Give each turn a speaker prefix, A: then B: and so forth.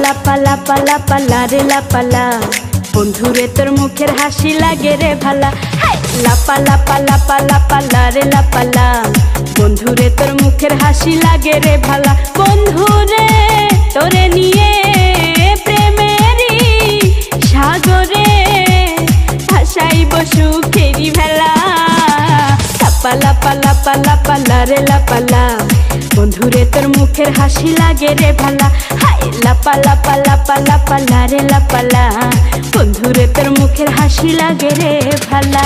A: লাপা লাপা লাপা লারে লাপালা, বন্ধুরে তোর মুখের হাসি লাগে রে ভালা। লাপা লাপা লাপা লাপা লারে লাপালা, বন্ধুরে তোর মুখের হাসি লাগে রে ভালা। বন্ধুরে তোরে নিয়ে প্রেমেরই সাগরে ভাসাইব সুখেরি ভেলা। লাপা লাপা লাপা লাপা লারে লাপালা, বন্ধুরে তোর মুখের হাসি লাগে রে ভালা। লাপা লাপা লাপা লাপা লারে লাপালা, বন্ধুরে তোর মুখের হাসি লাগে রে ভালা।